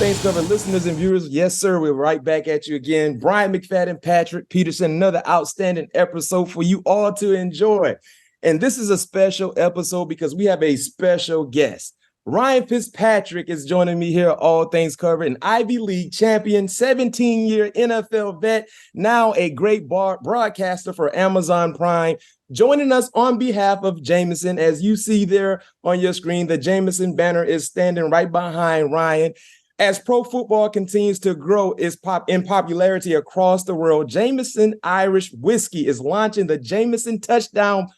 Things Covered listeners and viewers. Yes, sir. We're right back at you again. Bryant McFadden, Patrick Peterson, another outstanding episode for you all to enjoy. And this is a special episode because we have a special guest. Ryan Fitzpatrick is joining me here, All Things Covered, an Ivy League champion, 17-year NFL vet, now a great broadcaster for Amazon Prime, joining us on behalf of Jameson. As you see there on your screen, the Jameson banner is standing right behind Ryan. As pro football continues to grow in popularity across the world, Jameson Irish Whiskey is launching the Jameson Touchdown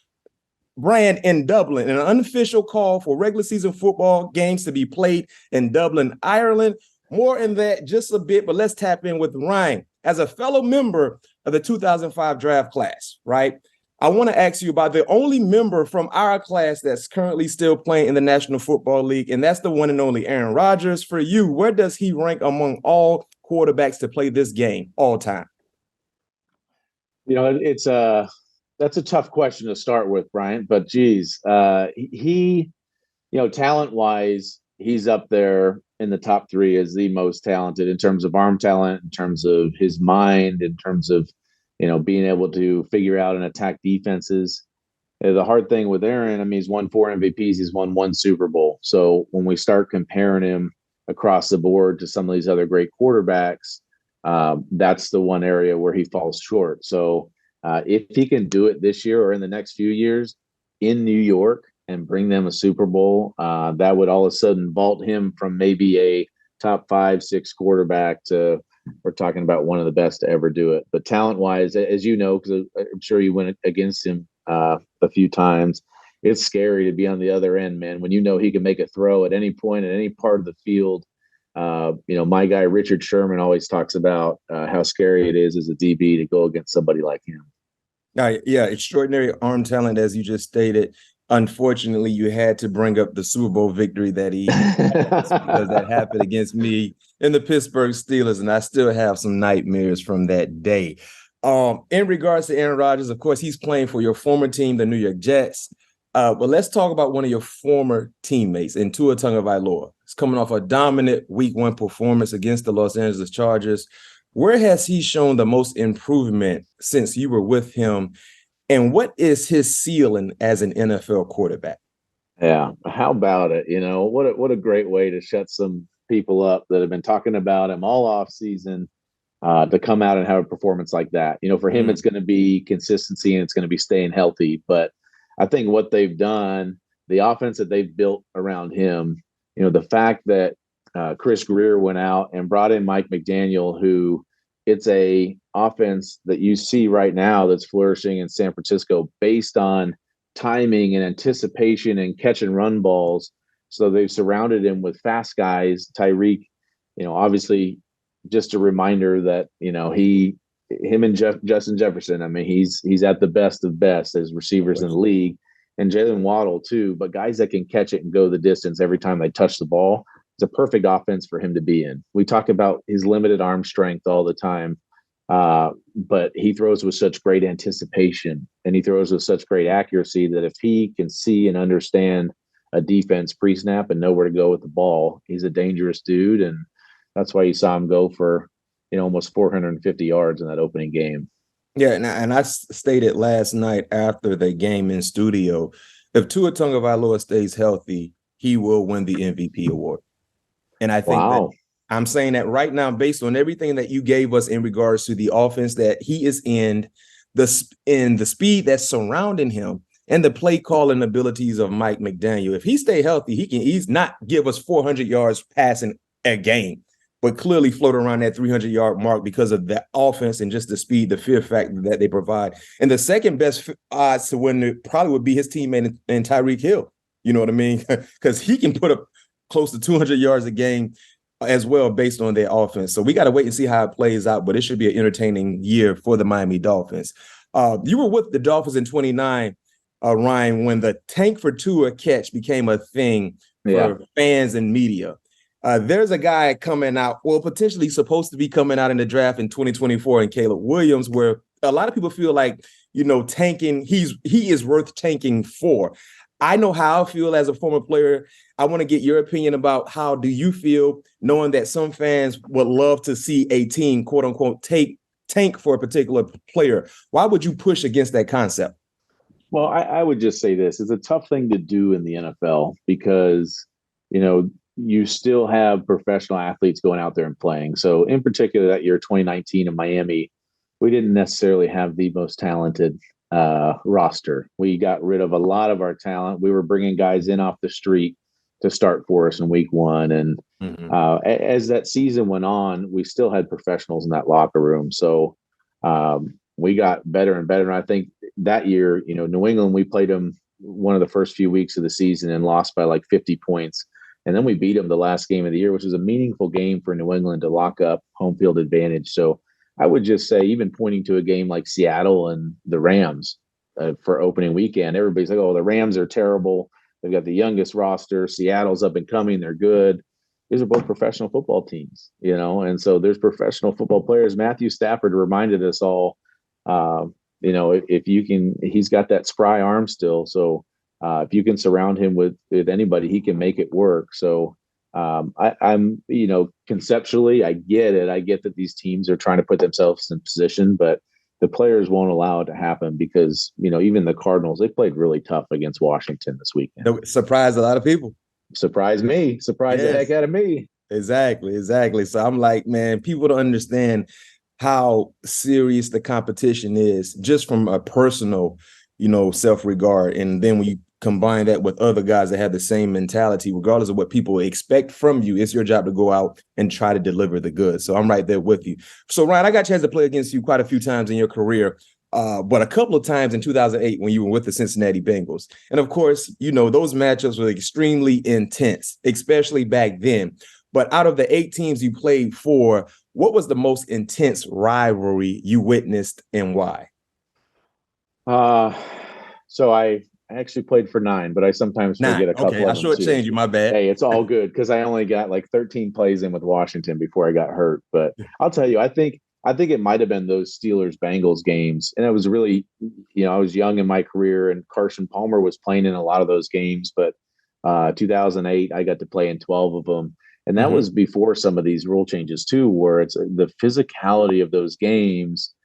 brand in Dublin, an unofficial call for regular season football games to be played in Dublin, Ireland. More in that just a bit, but let's tap in with Ryan. As a fellow member of the 2005 draft class, right? I want to ask you about the only member from our class that's currently still playing in the National Football League, and that's the one and only Aaron Rodgers. For you, where does he rank among all quarterbacks to play this game all time? You know, that's a tough question to start with, Brian. But geez, he, talent-wise, he's up there in the top three as the most talented in terms of arm talent, in terms of his mind, in terms of being able to figure out and attack defenses. The hard thing with Aaron, I mean, he's won 4 MVPs, he's won 1 Super Bowl. So when we start comparing him across the board to some of these other great quarterbacks, that's the one area where he falls short. So if he can do it this year or in the next few years in New York and bring them a Super Bowl, that would all of a sudden vault him from maybe a top 5, 6 quarterback to we're talking about one of the best to ever do it. But talent-wise, as you know, because I'm sure you went against him a few times, it's scary to be on the other end, man. When he can make a throw at any point, at any part of the field. My guy Richard Sherman always talks about how scary it is as a DB to go against somebody like him. Yeah, extraordinary arm talent, as you just stated. Unfortunately, you had to bring up the Super Bowl victory that he because that happened against me in the Pittsburgh Steelers, and I still have some nightmares from that day. In regards to Aaron Rodgers, of course, he's playing for your former team, the New York Jets. But let's talk about one of your former teammates, in Tua Tagovailoa. He's coming off a dominant Week 1 performance against the Los Angeles Chargers. Where has he shown the most improvement since you were with him? And what is his ceiling as an NFL quarterback? Yeah, how about it? What a great way to shut some people up that have been talking about him all off season to come out and have a performance like that. For him, it's going to be consistency and it's going to be staying healthy. But I think what they've done, the offense that they've built around him, the fact that Chris Greer went out and brought in Mike McDaniel, who it's a offense that you see right now that's flourishing in San Francisco based on timing and anticipation and catch and run balls. So they've surrounded him with fast guys. Tyreek, obviously just a reminder that, him and Justin Jefferson, I mean, he's at the best of best as receivers in the league, and Jalen Waddle too, but guys that can catch it and go the distance every time they touch the ball. It's a perfect offense for him to be in. We talk about his limited arm strength all the time, but he throws with such great anticipation and he throws with such great accuracy that if he can see and understand a defense pre-snap and know where to go with the ball, he's a dangerous dude. And that's why you saw him go for, almost 450 yards in that opening game. Yeah, and I stated last night after the game in studio, if Tua Tagovailoa stays healthy, he will win the MVP award. And I think that I'm saying that right now, based on everything that you gave us in regards to the offense that he is in the speed that's surrounding him and the play calling abilities of Mike McDaniel. If he stay healthy, he's not give us 400 yards passing a game, but clearly float around that 300-yard mark because of the offense and just the speed, the fear factor that they provide. And the second best odds to win it probably would be his teammate in Tyreek Hill. You know what I mean? Because he can put up close to 200 yards a game as well based on their offense. So we got to wait and see how it plays out, but it should be an entertaining year for the Miami Dolphins. You were with the Dolphins in 29, Ryan, when the tank for Tua catch became a thing for fans and media. There's a guy coming out, well, potentially supposed to be coming out in the draft in 2024 in Caleb Williams, where a lot of people feel like, tanking, he is worth tanking for. I know how I feel as a former player. I want to get your opinion about how do you feel knowing that some fans would love to see a team, quote unquote, tank for a particular player. Why would you push against that concept? Well, I would just say this. It's a tough thing to do in the NFL because, you still have professional athletes going out there and playing. So in particular, that year, 2019 in Miami, we didn't necessarily have the most talented roster. We got rid of a lot of our talent. We were bringing guys in off the street to start for us in week one. And as that season went on, we still had professionals in that locker room. So we got better and better. And I think that year, New England, we played them one of the first few weeks of the season and lost by like 50 points. And then we beat them the last game of the year, which was a meaningful game for New England to lock up home field advantage. So I would just say, even pointing to a game like Seattle and the Rams for opening weekend, everybody's like, oh, the Rams are terrible. They've got the youngest roster. Seattle's up and coming. They're good. These are both professional football teams, and so there's professional football players. Matthew Stafford reminded us all, if you can, he's got that spry arm still. So if you can surround him with anybody, he can make it work. So I'm, conceptually, I get it. I get that these teams are trying to put themselves in position, but the players won't allow it to happen because, even the Cardinals, they played really tough against Washington this weekend. It surprised a lot of people. Surprised me. Surprised the heck out of me. Exactly. So I'm like, man, people don't understand how serious the competition is just from a personal, self-regard. And then when you combine that with other guys that have the same mentality, regardless of what people expect from you, it's your job to go out and try to deliver the goods. So I'm right there with you. So Ryan, I got a chance to play against you quite a few times in your career, but a couple of times in 2008 when you were with the Cincinnati Bengals. And of course, those matchups were extremely intense, especially back then. But out of the 8 teams you played for, what was the most intense rivalry you witnessed and why? So I actually played for 9, but I sometimes forget a couple of them. I shortchanged you, my bad. Hey, it's all good because I only got like 13 plays in with Washington before I got hurt. But I'll tell you, I think it might have been those Steelers-Bengals games. And it was really, I was young in my career and Carson Palmer was playing in a lot of those games. But 2008, I got to play in 12 of them. And that was before some of these rule changes too, where it's the physicality of those games.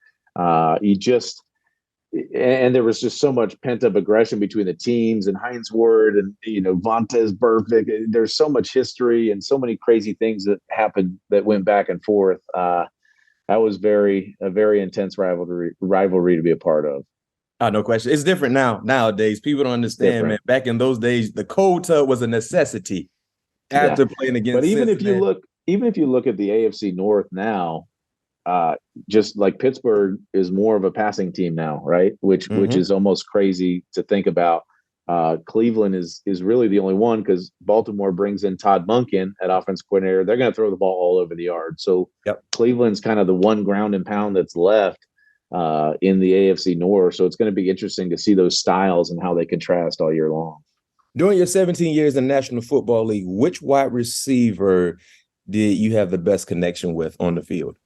And there was just so much pent up aggression between the teams and Heinz Ward and, Vontaze Burfict. There's so much history and so many crazy things that happened that went back and forth. That was a very intense rivalry to be a part of. No question. It's different nowadays. People don't understand, man. Back in those days, the cold tub was a necessity after playing against. But even if you look at the AFC North now, just like Pittsburgh is more of a passing team now, right? Which is almost crazy to think about. Cleveland is really the only one because Baltimore brings in Todd Monken at offense coordinator. They're going to throw the ball all over the yard. So Cleveland's kind of the one ground and pound that's left in the AFC North. So it's going to be interesting to see those styles and how they contrast all year long. During your 17 years in the National Football League, which wide receiver did you have the best connection with on the field?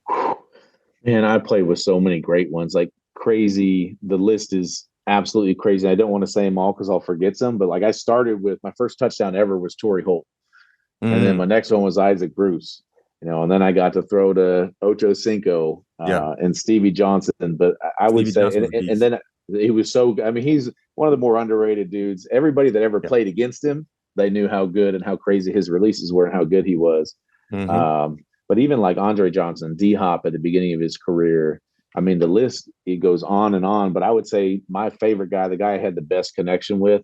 Man, I played with so many great ones, like crazy. The list is absolutely crazy. I don't want to say them all because I'll forget some, but like I started with my first touchdown ever was Torrey Holt. And then my next one was Isaac Bruce, and then I got to throw to Ocho Cinco and Stevie Johnson. But I would say, and then he was he's one of the more underrated dudes. Everybody that ever played against him, they knew how good and how crazy his releases were and how good he was. But even like Andre Johnson, D-Hop at the beginning of his career, the list, it goes on and on. But I would say my favorite guy, the guy I had the best connection with,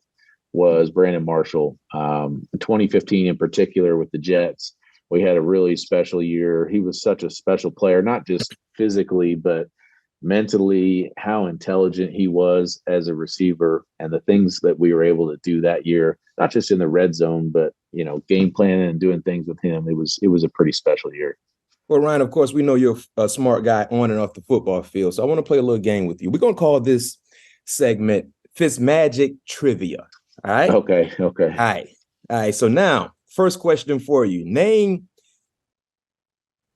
was Brandon Marshall. 2015 in particular with the Jets, we had a really special year. He was such a special player, not just physically, but mentally, how intelligent he was as a receiver and the things that we were able to do that year, not just in the red zone, but, game planning and doing things with him. It was a pretty special year. Well, Ryan, of course, we know you're a smart guy on and off the football field. So I want to play a little game with you. We're going to call this segment Fitzmagic Trivia. All right. Okay. All right. So now, first question for you. Name.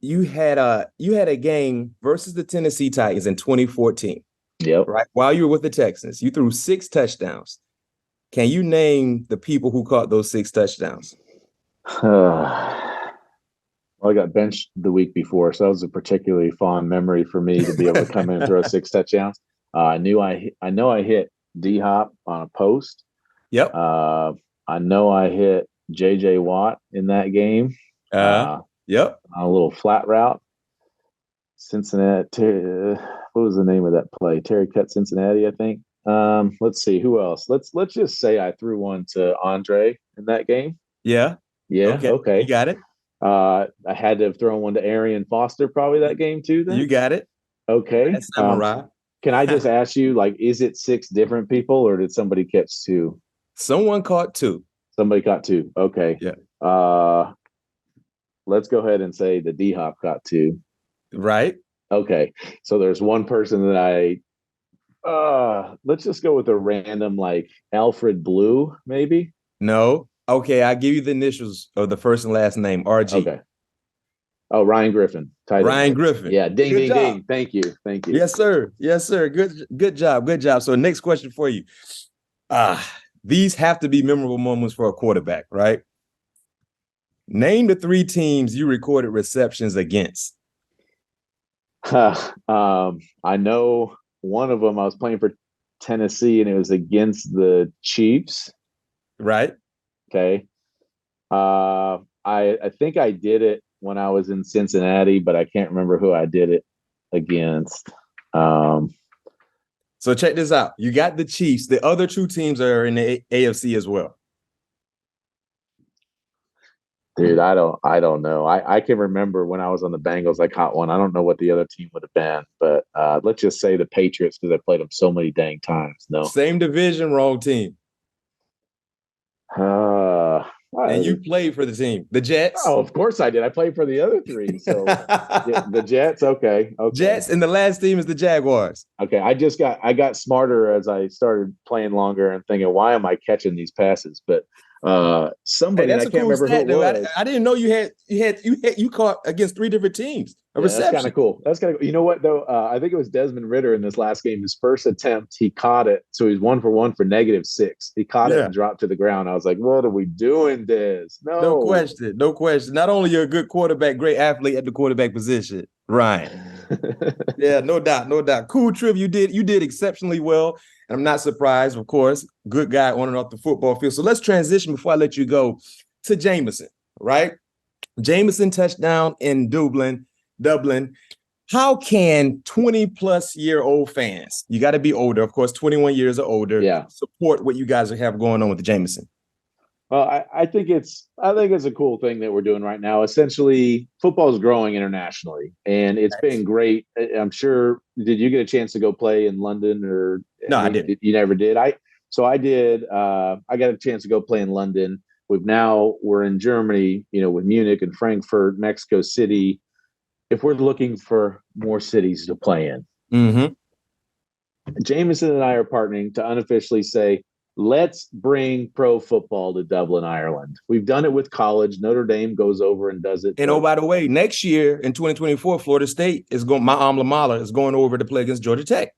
You had a game versus the Tennessee Titans in 2014. Yep. Right. While you were with the Texans, you threw 6 touchdowns. Can you name the people who caught those 6 touchdowns? Well, I got benched the week before, so that was a particularly fond memory for me to be able to come in and throw 6 touchdowns. I know I hit D-Hop on a post. Yep. I know I hit J.J. Watt in that game. Yep. On a little flat route. Cincinnati. What was the name of that play? Terry cut Cincinnati, I think. Let's see who else. Let's just say I threw one to Andre in that game. Yeah. Yeah. Okay. You got it. I had to have thrown one to Arian Foster probably that game too. Then you got it. Okay. That's samurai. Can I just ask you, like, is it 6 different people, or did somebody catch 2? Someone caught 2. Somebody caught 2. Okay. Yeah. Let's go ahead and say the D-Hop caught 2. Right. Okay. So there's one person that let's just go with a random, like, Alfred Blue, maybe? No. Okay, I'll give you the initials of the first and last name, RG. Okay. Oh, Ryan Griffin. Ryan Griffin. Yeah, ding, ding, ding. Thank you. Yes, sir. Good job. So next question for you. These have to be memorable moments for a quarterback, right? Name the 3 teams you recorded receptions against. I know one of them, I was playing for Tennessee, and it was against the Chiefs. Right. Okay. I think I did it when I was in Cincinnati, but I can't remember who I did it against. So check this out. You got the Chiefs. The other 2 teams are in the AFC as well. Dude, I don't know. I can remember when I was on the Bengals, I caught one. I don't know what the other team would have been, but let's just say the Patriots, because I played them so many dang times. No. Same division, wrong team. And you played for the team, the Jets. Oh, of course I did. I played for the other 3. So the Jets. Okay. Jets, and the last team is the Jaguars. Okay. I got smarter as I started playing longer and thinking, why am I catching these passes? But somebody, that's I can't remember who it was. I didn't know you caught against 3 different teams. That's kind of cool. You know what though? I think it was Desmond Ridder in this last game. His first attempt, he caught it. So he's 1 for 1 for -6. He caught it and dropped to the ground. I was like, what are we doing this? No question. Not only you're a good quarterback, great athlete at the quarterback position, Ryan. Yeah, no doubt. Cool trivia. You did exceptionally well. And I'm not surprised, of course. Good guy on and off the football field. So let's transition before I let you go to Jameson, right? Jameson touchdown in Dublin. How can 20-plus-year-old fans, you got to be older, of course, 21 years or older, support what you guys have going on with the Jameson? Well, I think it's a cool thing that we're doing right now. Essentially, football is growing internationally, and it's been great. I'm sure. Did you get a chance to go play in London, or no? I didn't. You never did. I did. I got a chance to go play in London. We're in Germany, with Munich and Frankfurt, Mexico City. If we're looking for more cities to play in, Jameson and I are partnering to unofficially say, let's bring pro football to Dublin, Ireland. We've done it with college. Notre Dame goes over and does it. And by the way, next year in 2024, Florida State my alma mater is going over to play against Georgia Tech.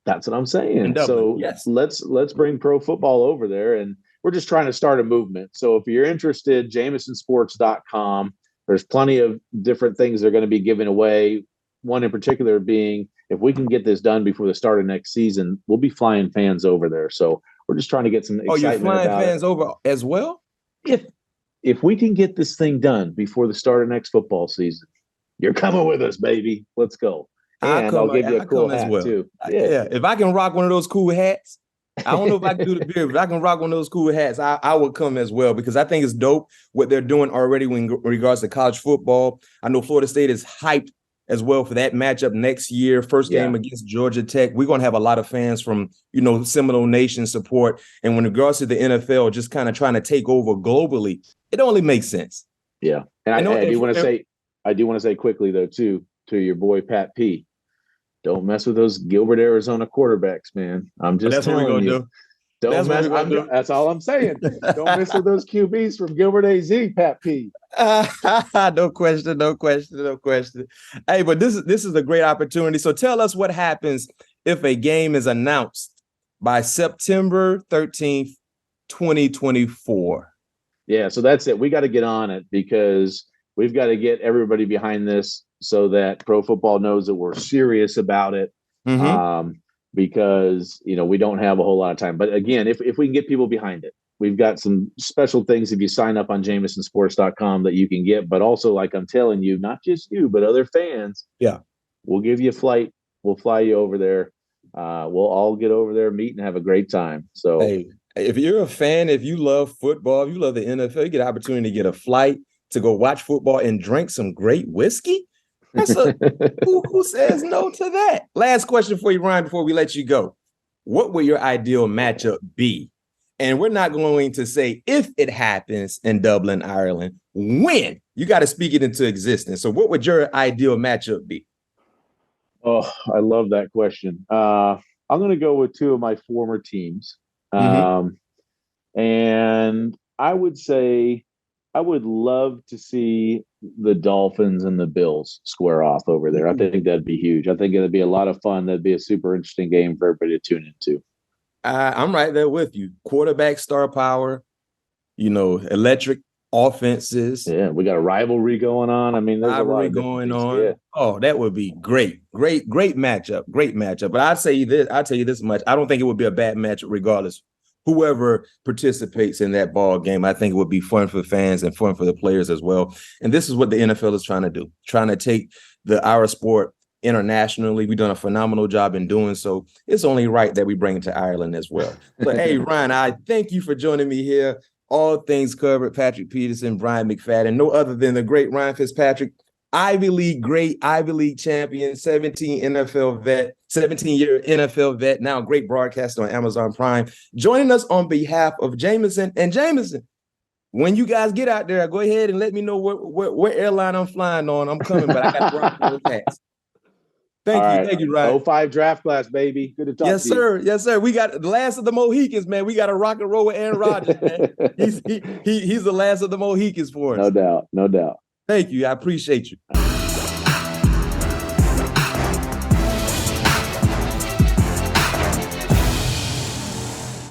That's what I'm saying. So let's bring pro football over there, and we're just trying to start a movement. So if you're interested, jamesonsports.com. There's plenty of different things they're going to be giving away. One in particular being, if we can get this done before the start of next season, we'll be flying fans over there. So we're just trying to get some excitement. Oh, you're flying fans over as well? If we can get this thing done before the start of next football season, you're coming with us, baby. Let's go. And I'll give you a cool hat too. Yeah. If I can rock one of those cool hats, I don't know if I can do the beard, but I can rock one of those cool hats. I would come as well, because I think it's dope what they're doing already in regards to college football. I know Florida State is hyped as well for that matchup next year. First game against Georgia Tech. We're going to have a lot of fans from, Seminole Nation support. And when it regards to the NFL, just kind of trying to take over globally, it only makes sense. Yeah. And I do want to say quickly though, too, to your boy, Pat P. Don't mess with those Gilbert, Arizona quarterbacks, man. I'm just telling you. Don't mess. That's all I'm saying. Don't mess with those QBs from Gilbert AZ, Pat P. No question. Hey, but this is a great opportunity. So tell us what happens if a game is announced by September 13th 2024. Yeah, so that's it. We got to get on it because we've got to get everybody behind this so that pro football knows that we're serious about it. Because, we don't have a whole lot of time. But again, if we can get people behind it, we've got some special things if you sign up on jamesonsports.com that you can get. But also, like I'm telling you, not just you, but other fans. Yeah. We'll give you a flight. We'll fly you over there. We'll all get over there, meet, and have a great time. So, hey, if you're a fan, if you love football, if you love the NFL, you get an opportunity to get a flight to go watch football and drink some great whiskey. Who says no to that? Last question for you, Ryan, before we let you go. What would your ideal matchup be? And we're not going to say if it happens in Dublin, Ireland. When? You got to speak it into existence. So what would your ideal matchup be? Oh, I love that question. I'm going to go with two of my former teams. And I would say I would love to see the Dolphins and the Bills square off over there. I think that'd be huge. I think it'd be a lot of fun. That'd be a super interesting game for everybody to tune into. I'm right there with you. Quarterback star power, electric offenses. Yeah, we got a rivalry going on. I mean, there's rivalry going on. Yeah. Oh, that would be great. Great matchup. Great matchup. But I'll tell you this much. I don't think it would be a bad matchup regardless. Whoever participates in that ball game, I think it would be fun for fans and fun for the players as well. And this is what the NFL is trying to do, trying to take our sport internationally. We've done a phenomenal job in doing so. It's only right that we bring it to Ireland as well. But hey, Ryan, I thank you for joining me here. All things covered, Patrick Peterson, Bryant McFadden, no other than the great Ryan Fitzpatrick, Ivy League great, Ivy League champion, 17-year NFL vet, now great broadcaster on Amazon Prime, joining us on behalf of Jameson. And Jameson, when you guys get out there, go ahead and let me know what airline I'm flying on. I'm coming, but I got to rock those hats. Thank you, Ryan. 05 draft class, baby. Good to talk to you. Yes, sir. We got the last of the Mohicans, man. We got to rock and roll with Aaron Rodgers, man. He's the last of the Mohicans for us. No doubt. Thank you. I appreciate you.